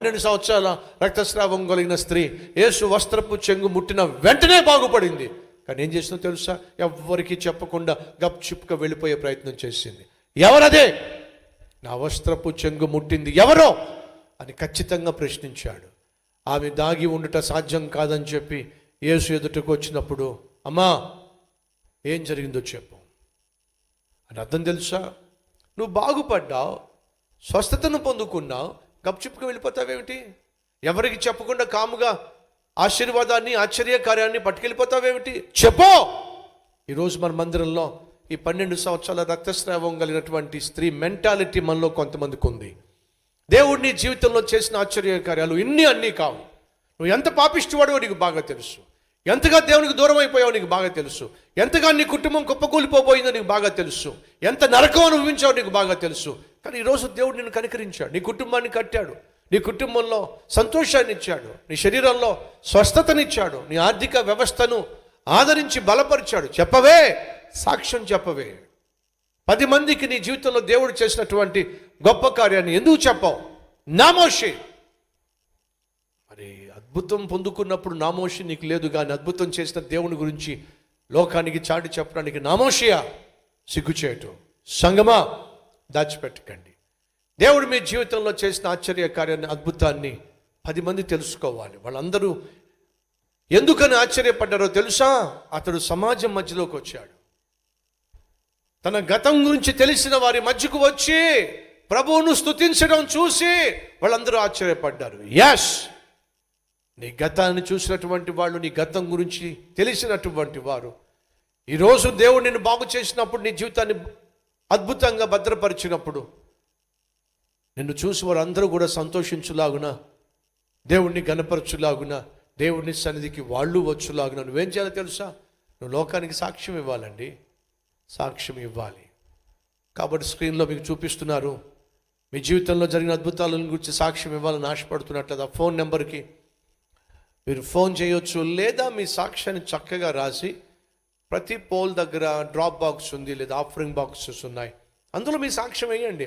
12 సంవత్సరాల రక్తస్రావం కలిగిన స్త్రీ యేసు వస్త్రపు చెంగు ముట్టిన వెంటనే బాగుపడింది. కానీ ఏం చేసిందో తెలుసా? ఎవ్వరికీ చెప్పకుండా గప్చుప్గా వెళ్ళిపోయే ప్రయత్నం చేసింది. ఎవరదే? నా వస్త్రపు చెంగు ముట్టింది ఎవరో అని ఖచ్చితంగా ప్రశ్నించాడు. ఆమె దాగి ఉండుట సాధ్యం కాదని చెప్పి యేసు ఎదుటకు వచ్చినప్పుడు, అమ్మా ఏం జరిగిందో చెప్పు అని అర్థం తెలుసా? నువ్వు బాగుపడ్డావు, స్వస్థతను పొందుకున్నావు, గప్చుప్గా వెళ్ళిపోతావేమిటి? ఎవరికి చెప్పకుండా కాముగా ఆశీర్వాదాన్ని ఆశ్చర్యకార్యాన్ని పట్టుకెళ్ళిపోతావేమిటి? చెప్పో. ఈరోజు మన మందిరంలో ఈ 12 సంవత్సరాల రక్తస్రావం కలిగినటువంటి స్త్రీ మెంటాలిటీ మనలో కొంతమందికి ఉంది. దేవుడు నీ జీవితంలో చేసిన ఆశ్చర్యకార్యాలు అన్నీ కావు. నువ్వు ఎంత పాపిష్టివాడో నీకు బాగా తెలుసు, ఎంతగా దేవునికి దూరం అయిపోయావో నీకు బాగా తెలుసు, ఎంతగా నీ కుటుంబం కుప్పకూలిపోబోయిందో నీకు బాగా తెలుసు, ఎంత నరకం అనుభవించావో నీకు బాగా తెలుసు. కానీ ఈరోజు దేవుడు నిన్ను కనికరించాడు, నీ కుటుంబాన్ని కట్టాడు, నీ కుటుంబంలో సంతోషాన్ని ఇచ్చాడు, నీ శరీరంలో స్వస్థతనిచ్చాడు, నీ ఆర్థిక వ్యవస్థను ఆదరించి బలపరిచాడు. చెప్పవే, సాక్ష్యం చెప్పవే. 10 మందికి నీ జీవితంలో దేవుడు చేసినటువంటి గొప్ప కార్యాన్ని ఎందుకు చెప్పావు? నామోషి. మరి అద్భుతం పొందుకున్నప్పుడు నామోషి నీకు లేదు, కానీ అద్భుతం చేసిన దేవుని గురించి లోకానికి చాటి చెప్పడానికి నామోషియా? సిగ్గుచేయటం. సంగమా, దాచిపెట్టకండి. దేవుడు మీ జీవితంలో చేసిన ఆశ్చర్య కార్యాన్ని, అద్భుతాన్ని 10 మంది తెలుసుకోవాలి. వాళ్ళందరూ ఎందుకని ఆశ్చర్యపడ్డారో తెలుసా? అతడు సమాజం మధ్యలోకి వచ్చాడు. తన గతం గురించి తెలిసిన వారి మధ్యకు వచ్చి ప్రభువును స్తుతించడం చూసి వాళ్ళందరూ ఆశ్చర్యపడ్డారు. ఎస్, నీ గతాన్ని చూసినటువంటి వాళ్ళు, నీ గతం గురించి తెలిసినటువంటి వారు, ఈరోజు దేవుడు నిన్ను బాగు చేసినప్పుడు, నీ జీవితాన్ని అద్భుతంగా భద్రపరిచినప్పుడు నిన్ను చూసి వారందరూ కూడా సంతోషించులాగున, దేవుణ్ణి గణపరచులాగున, దేవుని సన్నిధికి వాళ్ళు వచ్చులాగున నువ్వేం చేయాలో తెలుసా? నువ్వు లోకానికి సాక్ష్యం ఇవ్వాలండి, సాక్ష్యం ఇవ్వాలి. కాబట్టి స్క్రీన్లో మీకు చూపిస్తున్నారు, మీ జీవితంలో జరిగిన అద్భుతాల గురించి సాక్ష్యం ఇవ్వాలని ఆశపడుతున్నట్టు ఆ ఫోన్ నెంబర్కి మీరు ఫోన్ చేయొచ్చు, లేదా మీ సాక్ష్యాన్ని చక్కగా రాసి ప్రతి పోల్ దగ్గర డ్రాప్ బాక్స్ ఉంది, లేదా ఆఫరింగ్ బాక్సెస్ ఉన్నాయి, అందులో మీ సాక్ష్యం వేయండి.